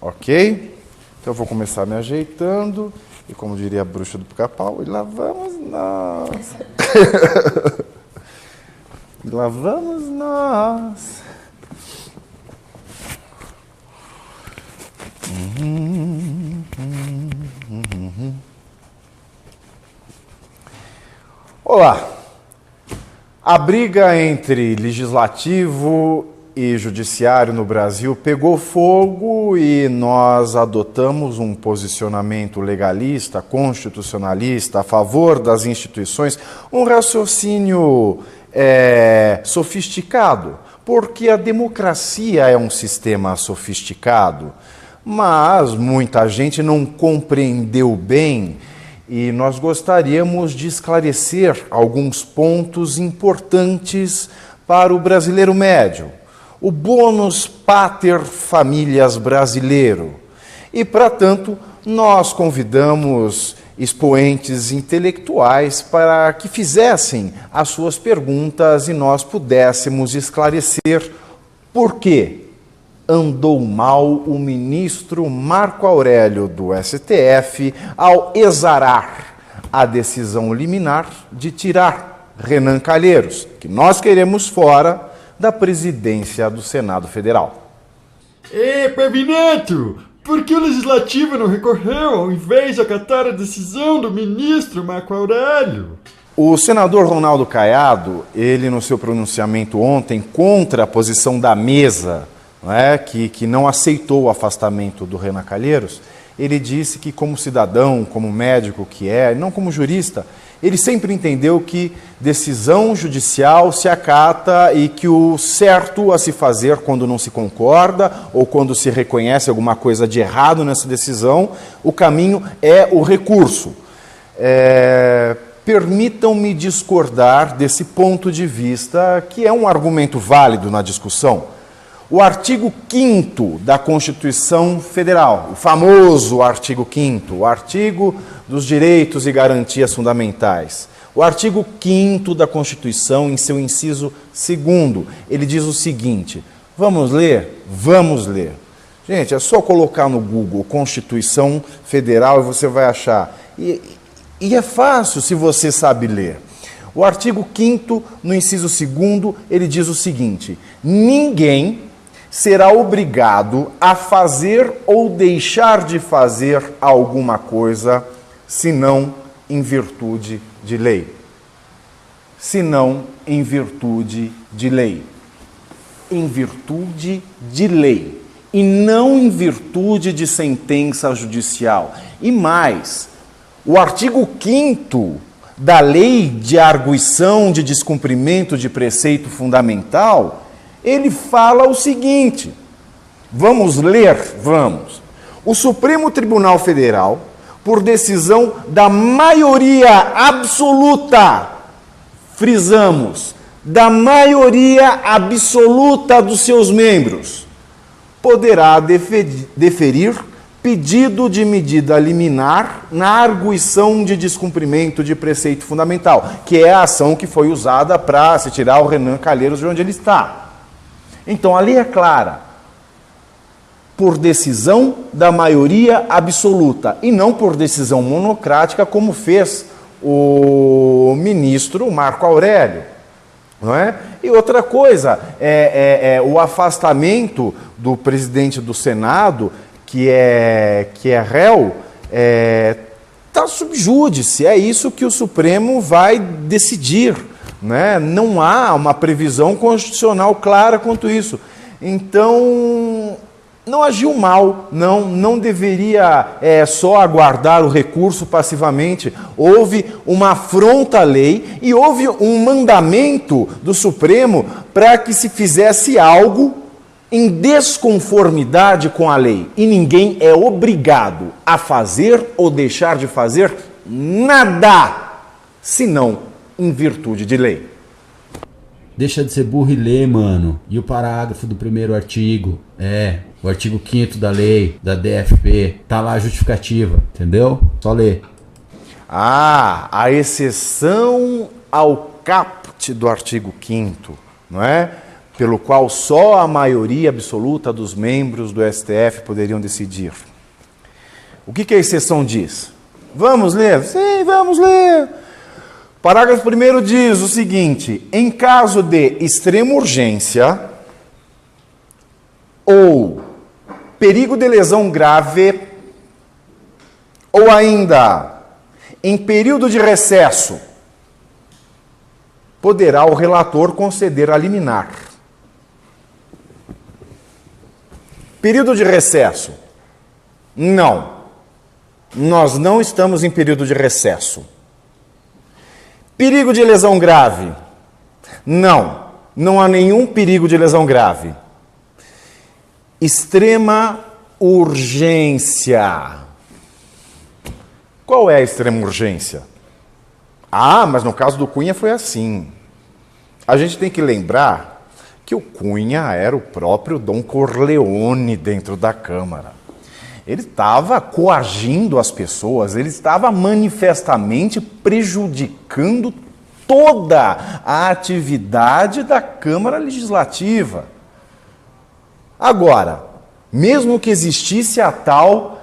Ok? Então eu vou começar me ajeitando. E como diria a bruxa do Pica-Pau, e lá vamos nós. E lá vamos nós. Olá. A briga entre legislativo e judiciário no Brasil pegou fogo e nós adotamos um posicionamento legalista, constitucionalista, a favor das instituições, um raciocínio sofisticado, porque a democracia é um sistema sofisticado, mas muita gente não compreendeu bem e nós gostaríamos de esclarecer alguns pontos importantes para o brasileiro médio. O bônus pater familias brasileiro. E, para tanto, nós convidamos expoentes intelectuais para que fizessem as suas perguntas e nós pudéssemos esclarecer por que andou mal o ministro Marco Aurélio do STF ao exarar a decisão liminar de tirar Renan Calheiros, que nós queremos fora da presidência do Senado Federal. Pavinato, por que o Legislativo não recorreu ao invés de acatar a decisão do ministro Marco Aurélio? O senador Ronaldo Caiado, ele no seu pronunciamento ontem contra a posição da mesa, que não aceitou o afastamento do Renan Calheiros, ele disse que como cidadão, como médico que é, não como jurista, ele sempre entendeu que decisão judicial se acata e que o certo a se fazer quando não se concorda ou quando se reconhece alguma coisa de errado nessa decisão, o caminho é o recurso. Permitam-me discordar desse ponto de vista, que é um argumento válido na discussão. O artigo 5º da Constituição Federal, o famoso artigo 5º, o artigo dos direitos e garantias fundamentais. O artigo 5º da Constituição, em seu inciso 2º, ele diz o seguinte, vamos ler? Vamos ler. Gente, é só colocar no Google Constituição Federal e você vai achar. E é fácil se você sabe ler. O artigo 5º, no inciso 2º, ele diz o seguinte, ninguém será obrigado a fazer ou deixar de fazer alguma coisa, senão em virtude de lei. Senão em virtude de lei. Em virtude de lei. E não em virtude de sentença judicial. E mais, o artigo 5º da Lei de Arguição de Descumprimento de Preceito Fundamental, ele fala o seguinte, vamos ler? Vamos. O Supremo Tribunal Federal, por decisão da maioria absoluta, frisamos, da maioria absoluta dos seus membros, poderá deferir pedido de medida liminar na arguição de descumprimento de preceito fundamental, que é a ação que foi usada para se tirar o Renan Calheiros de onde ele está. Então, a lei é clara, por decisão da maioria absoluta e não por decisão monocrática, como fez o ministro Marco Aurélio. Não é? E outra coisa, o afastamento do presidente do Senado, que é réu, está sob júdice, é isso que o Supremo vai decidir. Né? Não há uma previsão constitucional clara quanto isso. Então, não agiu mal, não deveria só aguardar o recurso passivamente. Houve uma afronta à lei e houve um mandamento do Supremo para que se fizesse algo em desconformidade com a lei. E ninguém é obrigado a fazer ou deixar de fazer nada, senão em virtude de lei. Deixa de ser burro e lê, mano. E o parágrafo do primeiro artigo? O artigo 5º da lei, da DFP. Tá lá a justificativa, entendeu? Só lê. A exceção ao caput do artigo 5º, não é? pelo qual só a maioria absoluta dos membros do STF poderiam decidir. O que a exceção diz? Vamos ler? Sim, vamos ler. Parágrafo 1º diz o seguinte: em caso de extrema urgência ou perigo de lesão grave, ou ainda em período de recesso, poderá o relator conceder a liminar. Período de recesso? Não. Nós não estamos em período de recesso. Perigo de lesão grave? Não. Não há nenhum perigo de lesão grave. Extrema urgência. Qual é a extrema urgência? Ah, mas no caso do Cunha foi assim. A gente tem que lembrar que o Cunha era o próprio Dom Corleone dentro da Câmara. Ele estava coagindo as pessoas, ele estava manifestamente prejudicando toda a atividade da Câmara Legislativa. Agora, mesmo que existisse a tal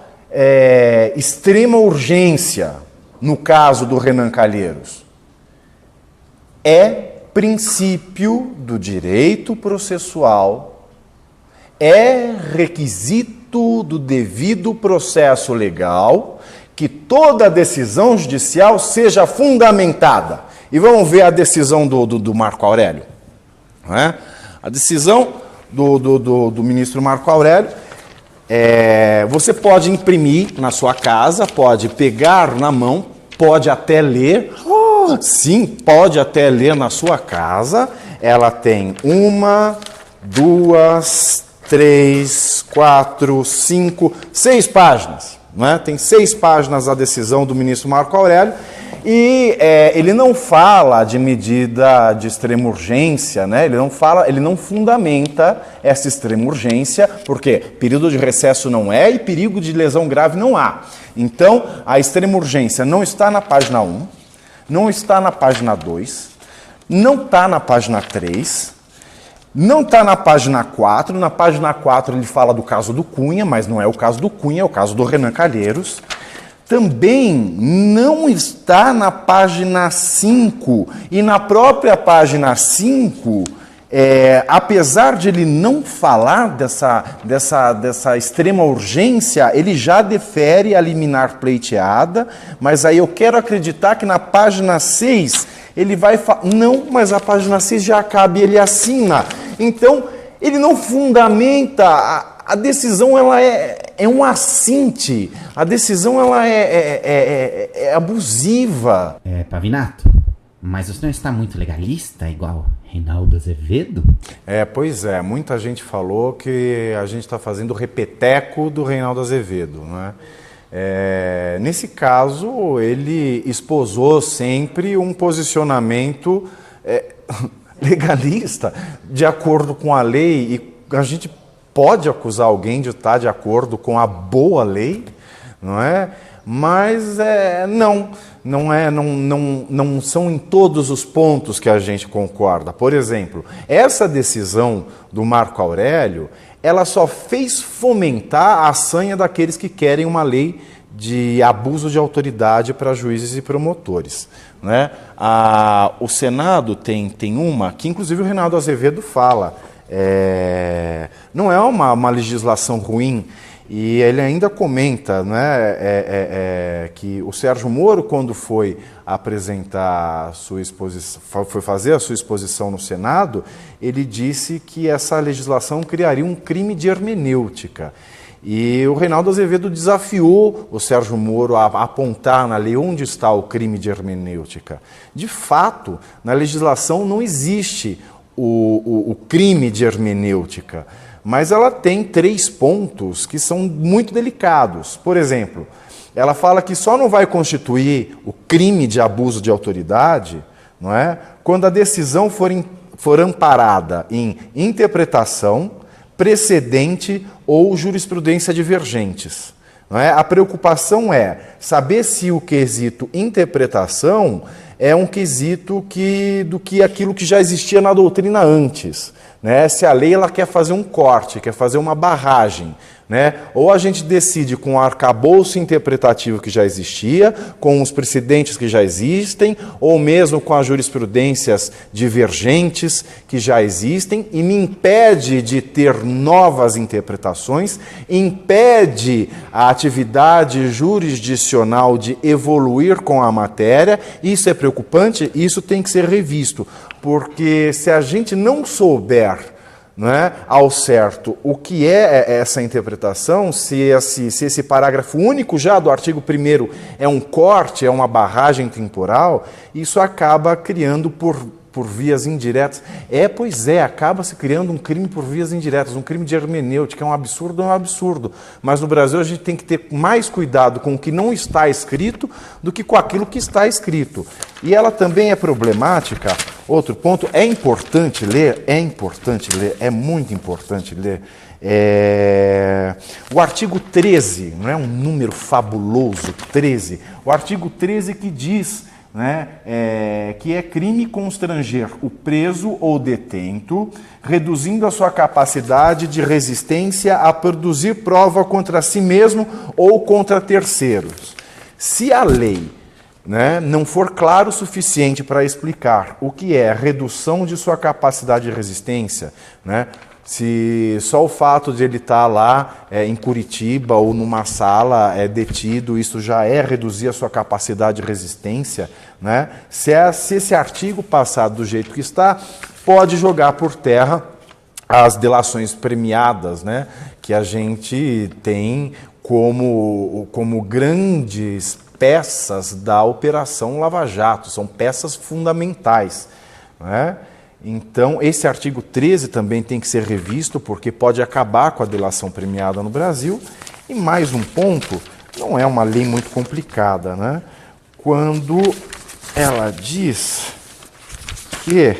extrema urgência, no caso do Renan Calheiros, é princípio do direito processual, é requisito do devido processo legal que toda decisão judicial seja fundamentada. E vamos ver a decisão do Marco Aurélio. Não é? A decisão do ministro Marco Aurélio, você pode imprimir na sua casa, pode pegar na mão, pode até ler. Sim, pode até ler na sua casa. Ela tem 1, 2, 3, 4, 5, 6 páginas. Não é? Tem 6 páginas a decisão do ministro Marco Aurélio. E ele não fala de medida de extrema urgência, né? Ele não fundamenta essa extrema urgência, porque período de recesso não é e perigo de lesão grave não há. Então, a extrema urgência não está na página 1, não está na página 2, não está na página 3, não está na página 4. Na página 4 ele fala do caso do Cunha, mas não é o caso do Cunha, é o caso do Renan Calheiros. Também não está na página 5. E na própria página 5, apesar de ele não falar dessa extrema urgência, ele já defere a liminar pleiteada, mas aí eu quero acreditar que na página 6 ele vai falar, não, mas a página 6 já cabe, ele assina. Então, ele não fundamenta. A decisão ela é um assinte, a decisão ela é abusiva. Pavinato, mas você não está muito legalista, igual Reinaldo Azevedo? Pois é, muita gente falou que a gente está fazendo o repeteco do Reinaldo Azevedo, né? Nesse caso, ele esposou sempre um posicionamento legalista, de acordo com a lei, e a gente pode acusar alguém de estar de acordo com a boa lei, não é? Mas não são em todos os pontos que a gente concorda. Por exemplo, essa decisão do Marco Aurélio, ela só fez fomentar a sanha daqueles que querem uma lei de abuso de autoridade para juízes e promotores, né? O Senado tem uma que, inclusive, o Reinaldo Azevedo fala. Não é uma legislação ruim, e ele ainda comenta, né, que o Sérgio Moro, quando foi apresentar sua exposição, foi fazer a sua exposição no Senado, ele disse que essa legislação criaria um crime de hermenêutica. E o Reinaldo Azevedo desafiou o Sérgio Moro a apontar na lei onde está o crime de hermenêutica. De fato, na legislação não existe o crime de hermenêutica, mas ela tem 3 pontos que são muito delicados. Por exemplo, ela fala que só não vai constituir o crime de abuso de autoridade, não é, quando a decisão for amparada em interpretação, precedente ou jurisprudência divergentes. Não é? A preocupação é saber se o quesito interpretação é um quesito do que aquilo que já existia na doutrina antes. né? Se a lei ela quer fazer um corte, quer fazer uma barragem, né? Ou a gente decide com o arcabouço interpretativo que já existia, com os precedentes que já existem, ou mesmo com as jurisprudências divergentes que já existem, e me impede de ter novas interpretações, impede a atividade jurisdicional de evoluir com a matéria. Isso é preocupante, isso tem que ser revisto, porque se a gente não souber, não é, ao certo o que é essa interpretação, se esse parágrafo único já do artigo 1º é um corte, é uma barragem temporal, isso acaba criando por vias indiretas. Pois é, acaba se criando um crime por vias indiretas, um crime de hermenêutica, é um absurdo. Mas no Brasil a gente tem que ter mais cuidado com o que não está escrito do que com aquilo que está escrito. E ela também é problemática. Outro ponto, é importante ler, é muito importante ler. O artigo 13, não é um número fabuloso, 13. O artigo 13 que diz, né, que é crime constranger o preso ou detento, reduzindo a sua capacidade de resistência a produzir prova contra si mesmo ou contra terceiros. Se a lei, né, não for claro o suficiente para explicar o que é redução de sua capacidade de resistência, né, se só o fato de ele estar lá em Curitiba ou numa sala detido, isso já é reduzir a sua capacidade de resistência, né? Se esse artigo passar do jeito que está, pode jogar por terra as delações premiadas, né, que a gente tem como grandes peças da Operação Lava Jato, são peças fundamentais, né? Então, esse artigo 13 também tem que ser revisto, porque pode acabar com a delação premiada no Brasil. E mais um ponto, não é uma lei muito complicada, né? Quando ela diz que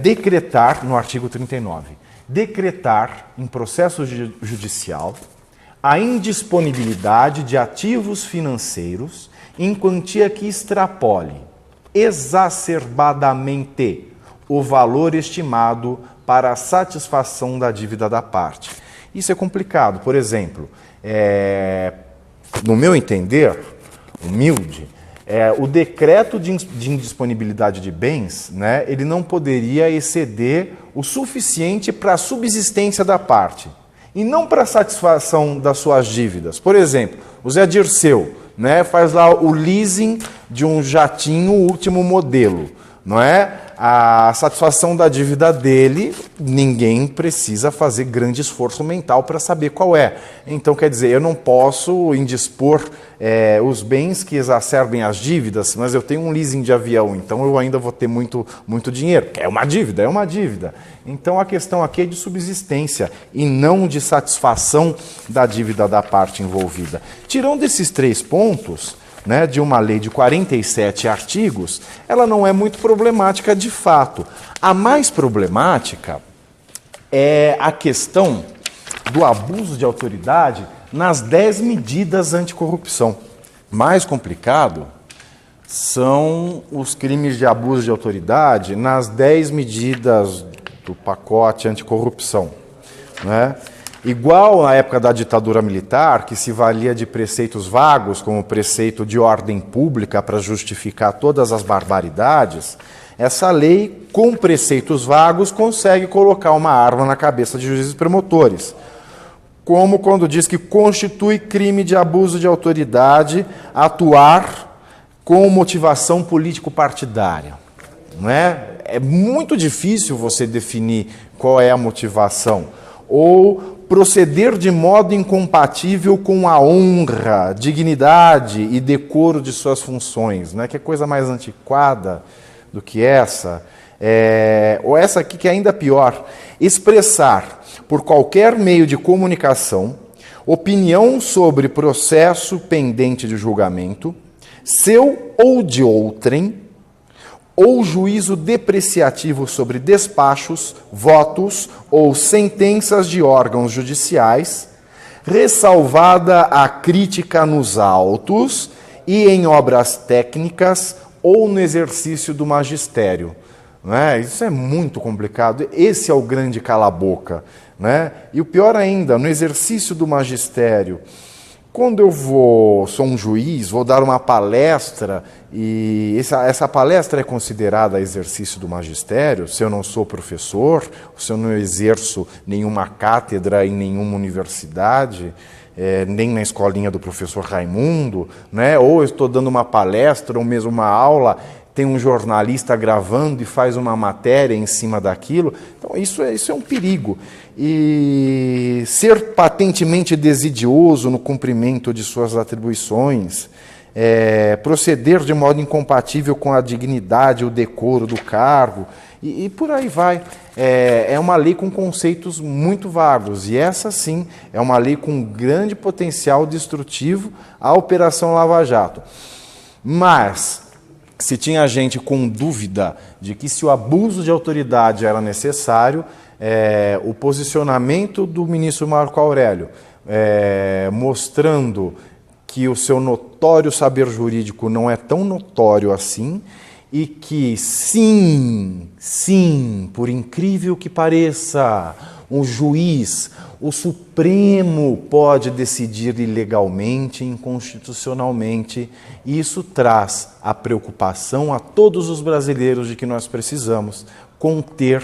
decretar, no artigo 39, decretar em processo judicial a indisponibilidade de ativos financeiros em quantia que extrapole exacerbadamente o valor estimado para a satisfação da dívida da parte. Isso é complicado. Por exemplo, no meu entender, humilde, o decreto de indisponibilidade de bens, né, ele não poderia exceder o suficiente para a subsistência da parte e não para a satisfação das suas dívidas. Por exemplo, o Zé Dirceu, né, faz lá o leasing de um jatinho último modelo, não é? A satisfação da dívida dele, ninguém precisa fazer grande esforço mental para saber qual é. Então, quer dizer, eu não posso indispor os bens que exacerbem as dívidas, mas eu tenho um leasing de avião, então eu ainda vou ter muito dinheiro, porque é uma dívida. Então, a questão aqui é de subsistência e não de satisfação da dívida da parte envolvida. Tirando esses 3 pontos, né, de uma lei de 47 artigos, ela não é muito problemática de fato. A mais problemática é a questão do abuso de autoridade nas 10 medidas anticorrupção. Mais complicado são os crimes de abuso de autoridade nas 10 medidas do pacote anticorrupção, né? Igual na época da ditadura militar, que se valia de preceitos vagos, como o preceito de ordem pública para justificar todas as barbaridades, essa lei, com preceitos vagos, consegue colocar uma arma na cabeça de juízes promotores. Como quando diz que constitui crime de abuso de autoridade atuar com motivação político-partidária. Não é? É muito difícil você definir qual é a motivação. Ou proceder de modo incompatível com a honra, dignidade e decoro de suas funções, né? Que é coisa mais antiquada do que essa. Ou essa aqui que é ainda pior, expressar por qualquer meio de comunicação opinião sobre processo pendente de julgamento, seu ou de outrem, ou juízo depreciativo sobre despachos, votos ou sentenças de órgãos judiciais, ressalvada a crítica nos autos e em obras técnicas ou no exercício do magistério. né? Isso é muito complicado. Esse é o grande cala-boca, né? E o pior ainda, no exercício do magistério, quando eu sou um juiz, vou dar uma palestra, e essa palestra é considerada exercício do magistério, se eu não sou professor, se eu não exerço nenhuma cátedra em nenhuma universidade, nem na escolinha do professor Raimundo, né? Ou eu estou dando uma palestra ou mesmo uma aula, tem um jornalista gravando e faz uma matéria em cima daquilo. Então isso é um perigo. E ser patentemente desidioso no cumprimento de suas atribuições, proceder de modo incompatível com a dignidade, o decoro do cargo, e por aí vai. É uma lei com conceitos muito vagos, e essa sim é uma lei com grande potencial destrutivo à Operação Lava Jato. Mas se tinha gente com dúvida de que se o abuso de autoridade era necessário, o posicionamento do ministro Marco Aurélio, mostrando que o seu notório saber jurídico não é tão notório assim, e que sim, por incrível que pareça, um juiz, o Supremo pode decidir ilegalmente, inconstitucionalmente, e isso traz a preocupação a todos os brasileiros de que nós precisamos conter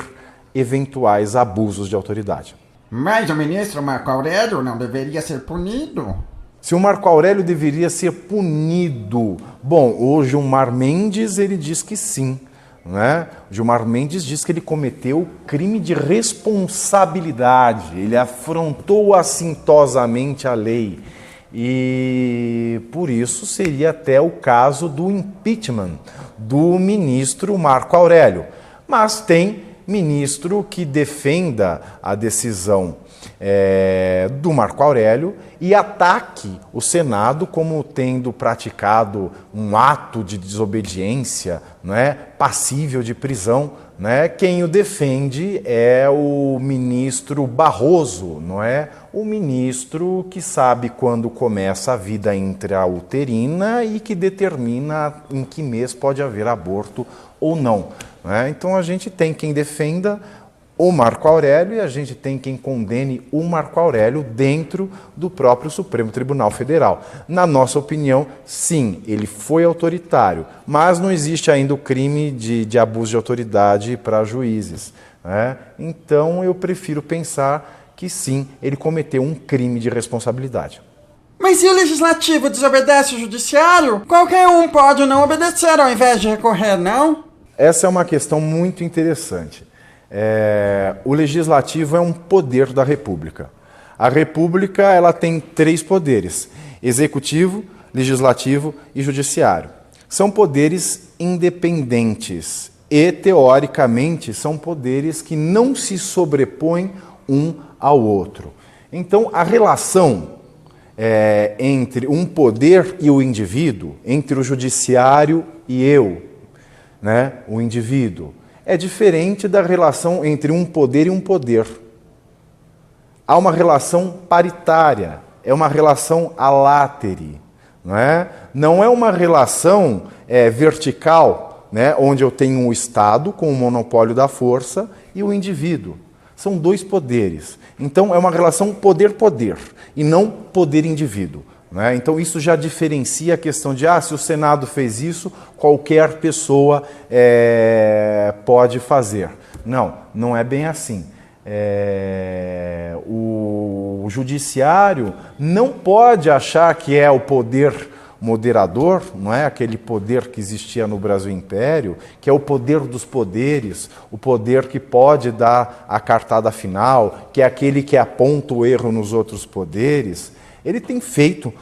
eventuais abusos de autoridade. Mas o ministro Marco Aurélio não deveria ser punido? Se o Marco Aurélio deveria ser punido? Bom, o Gilmar Mendes ele diz que sim. Né? O Gilmar Mendes diz que ele cometeu crime de responsabilidade, ele afrontou assintosamente a lei. E por isso seria até o caso do impeachment do ministro Marco Aurélio. Mas tem ministro que defenda a decisão do Marco Aurélio e ataque o Senado como tendo praticado um ato de desobediência, não é, passível de prisão. Né? Quem o defende é o ministro Barroso, não é? O ministro que sabe quando começa a vida intrauterina e que determina em que mês pode haver aborto ou não. Né? Então a gente tem quem defenda o Marco Aurélio e a gente tem quem condene o Marco Aurélio dentro do próprio Supremo Tribunal Federal. Na nossa opinião, sim, ele foi autoritário, mas não existe ainda o crime de abuso de autoridade para juízes. Né? Então eu prefiro pensar que sim, ele cometeu um crime de responsabilidade. Mas se o legislativo desobedece o judiciário, qualquer um pode não obedecer ao invés de recorrer, não? Essa é uma questão muito interessante. O legislativo é um poder da República. A República ela tem 3 poderes: executivo, legislativo e judiciário. São poderes independentes e, teoricamente, são poderes que não se sobrepõem um ao outro. Então, a relação entre um poder e o indivíduo, entre o judiciário e eu, né, o indivíduo, é diferente da relação entre um poder e um poder. Há uma relação paritária, é uma relação alátere, não é? Não é uma relação vertical, né, onde eu tenho um Estado com o monopólio da força e o indivíduo. São 2 poderes. Então é uma relação poder-poder e não poder-indivíduo. Né? Então isso já diferencia a questão de se o Senado fez isso, qualquer pessoa pode fazer. Não é bem assim. O judiciário não pode achar que é o poder moderador, não é aquele poder que existia no Brasil Império, que é o poder dos poderes, o poder que pode dar a cartada final, que é aquele que aponta o erro nos outros poderes. Ele tem feito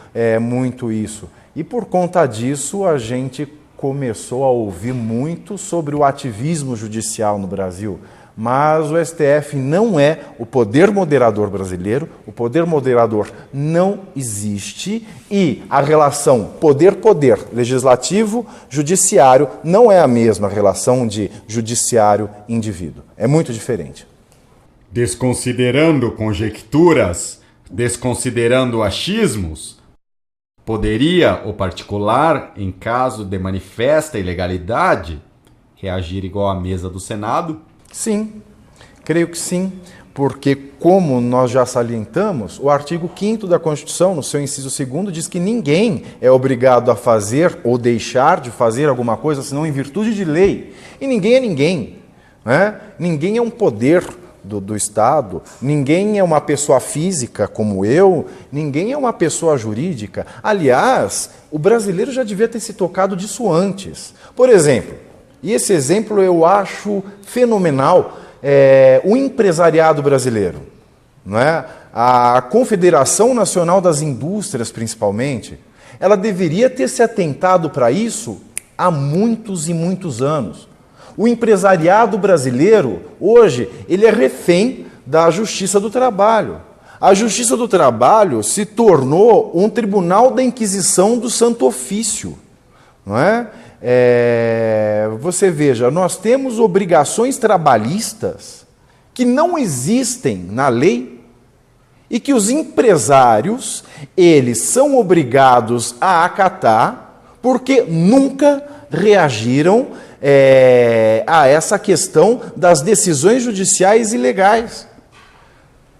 muito isso. E por conta disso, a gente começou a ouvir muito sobre o ativismo judicial no Brasil. Mas o STF não é o poder moderador brasileiro, o poder moderador não existe e a relação poder-poder, legislativo, judiciário, não é a mesma relação de judiciário-indivíduo. É muito diferente. Desconsiderando conjecturas, desconsiderando achismos, poderia o particular, em caso de manifesta ilegalidade, reagir igual à mesa do Senado? Sim, creio que sim, porque, como nós já salientamos, o artigo 5º da Constituição, no seu inciso 2º, diz que ninguém é obrigado a fazer ou deixar de fazer alguma coisa, senão em virtude de lei. E ninguém é ninguém, né? Ninguém é um poder do Estado, ninguém é uma pessoa física como eu, ninguém é uma pessoa jurídica. Aliás, o brasileiro já devia ter se tocado disso antes. Por exemplo, e esse exemplo eu acho fenomenal, o empresariado brasileiro, não é? A Confederação Nacional das Indústrias, principalmente, ela deveria ter se atentado para isso há muitos e muitos anos. O empresariado brasileiro, hoje, ele é refém da Justiça do Trabalho. A Justiça do Trabalho se tornou um tribunal da Inquisição do Santo Ofício, não é? Você veja, nós temos obrigações trabalhistas que não existem na lei e que os empresários, eles são obrigados a acatar porque nunca reagiram a essa questão das decisões judiciais ilegais.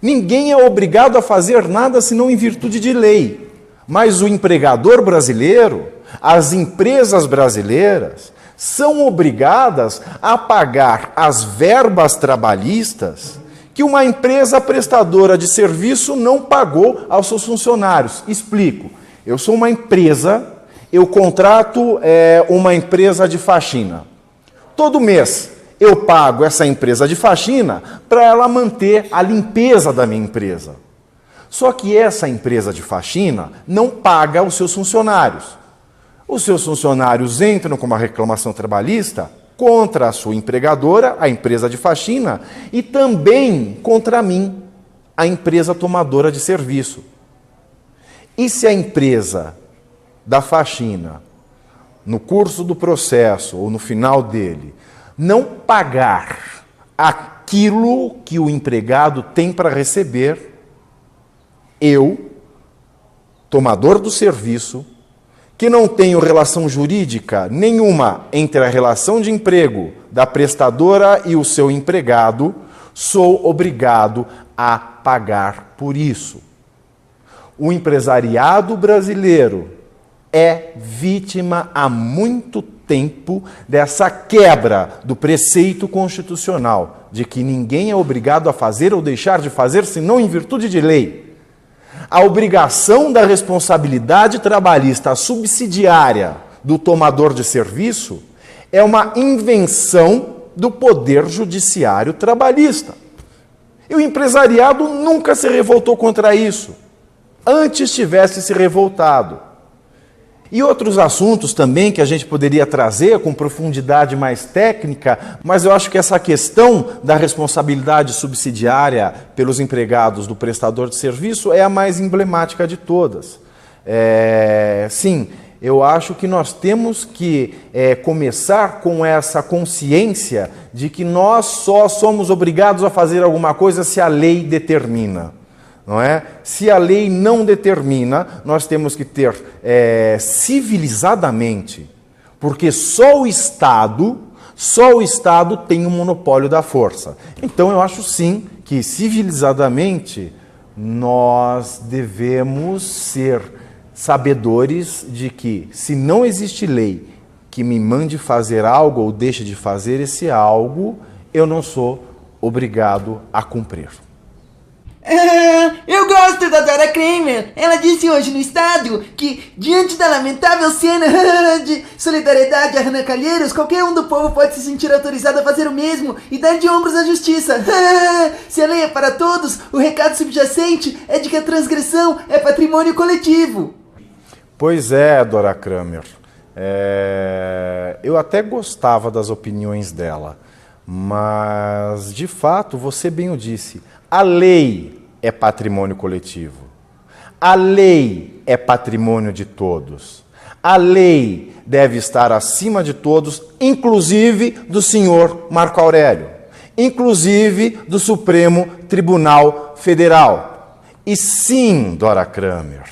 Ninguém é obrigado a fazer nada senão em virtude de lei, mas o empregador brasileiro, as empresas brasileiras, são obrigadas a pagar as verbas trabalhistas que uma empresa prestadora de serviço não pagou aos seus funcionários. Explico. Eu sou uma empresa, eu contrato uma empresa de faxina. Todo mês eu pago essa empresa de faxina para ela manter a limpeza da minha empresa. Só que essa empresa de faxina não paga os seus funcionários. Os seus funcionários entram com uma reclamação trabalhista contra a sua empregadora, a empresa de faxina, e também contra mim, a empresa tomadora de serviço. E se a empresa da faxina, no curso do processo ou no final dele, não pagar aquilo que o empregado tem para receber, eu, tomador do serviço, que não tenho relação jurídica nenhuma entre a relação de emprego da prestadora e o seu empregado, sou obrigado a pagar por isso. O empresariado brasileiro é vítima há muito tempo dessa quebra do preceito constitucional de que ninguém é obrigado a fazer ou deixar de fazer senão em virtude de lei. A obrigação da responsabilidade trabalhista subsidiária do tomador de serviço é uma invenção do poder judiciário trabalhista. E o empresariado nunca se revoltou contra isso. Antes tivesse se revoltado. E outros assuntos também que a gente poderia trazer com profundidade mais técnica, mas eu acho que essa questão da responsabilidade subsidiária pelos empregados do prestador de serviço é a mais emblemática de todas. Sim, eu acho que nós temos que começar com essa consciência de que nós só somos obrigados a fazer alguma coisa se a lei determina. Não é? Se a lei não determina, nós temos que ter civilizadamente, porque só o Estado tem o monopólio da força. Então eu acho sim que civilizadamente nós devemos ser sabedores de que se não existe lei que me mande fazer algo ou deixe de fazer esse algo, eu não sou obrigado a cumprir. Eu gosto da Dora Kramer. Ela disse hoje no Estado que, diante da lamentável cena de solidariedade a Renan Calheiros, qualquer um do povo pode se sentir autorizado a fazer o mesmo e dar de ombros à justiça. Se a lei é para todos, o recado subjacente é de que a transgressão é patrimônio coletivo. Pois é, Dora Kramer. Eu até gostava das opiniões dela, mas, de fato, você bem o disse, a lei é patrimônio coletivo. A lei é patrimônio de todos. A lei deve estar acima de todos, inclusive do senhor Marco Aurélio, inclusive do Supremo Tribunal Federal. E sim, Dora Kramer,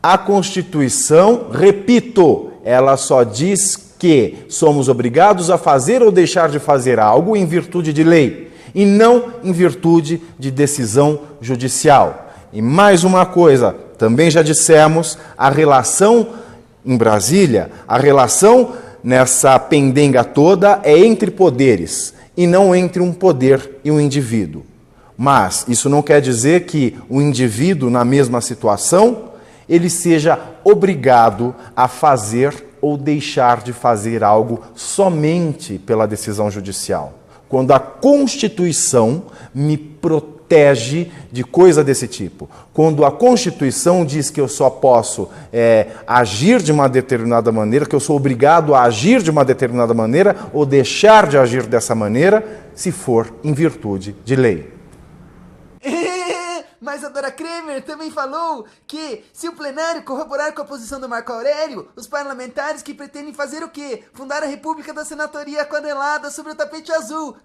a Constituição, repito, ela só diz que somos obrigados a fazer ou deixar de fazer algo em virtude de lei e não em virtude de decisão judicial. E mais uma coisa, também já dissemos, a relação em Brasília, a relação nessa pendenga toda é entre poderes e não entre um poder e um indivíduo. Mas isso não quer dizer que o indivíduo, na mesma situação, ele seja obrigado a fazer ou deixar de fazer algo somente pela decisão judicial. Quando a Constituição me protege de coisa desse tipo. Quando a Constituição diz que eu só posso agir de uma determinada maneira, que eu sou obrigado a agir de uma determinada maneira ou deixar de agir dessa maneira, se for em virtude de lei. Mas a Dora Kramer também falou que, se o plenário corroborar com a posição do Marco Aurélio, os parlamentares que pretendem fazer o quê? Fundar a República da Senatoria Aquarelada sobre o tapete azul.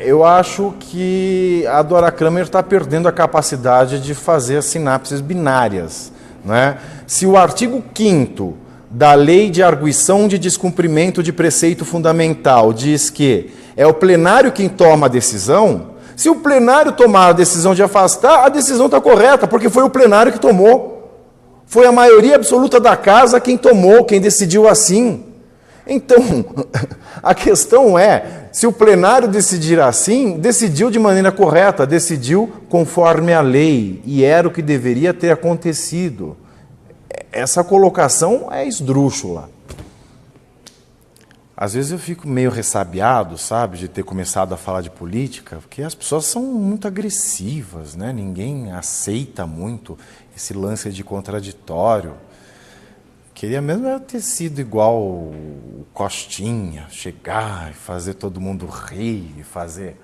Eu acho que a Dora Kramer está perdendo a capacidade de fazer as sinapses binárias, né? Se o artigo 5º da Lei de Arguição de Descumprimento de Preceito Fundamental diz que é o plenário quem toma a decisão, se o plenário tomar a decisão de afastar, a decisão está correta, porque foi o plenário que tomou. Foi a maioria absoluta da casa quem tomou, quem decidiu assim. Então, a questão é, se o plenário decidir assim, decidiu de maneira correta, decidiu conforme a lei, e era o que deveria ter acontecido. Essa colocação é esdrúxula. Às vezes eu fico meio ressabiado, sabe, de ter começado a falar de política, porque as pessoas são muito agressivas, né? Ninguém aceita muito esse lance de contraditório. Queria mesmo ter sido igual o Costinha, chegar e fazer todo mundo rir, e fazer...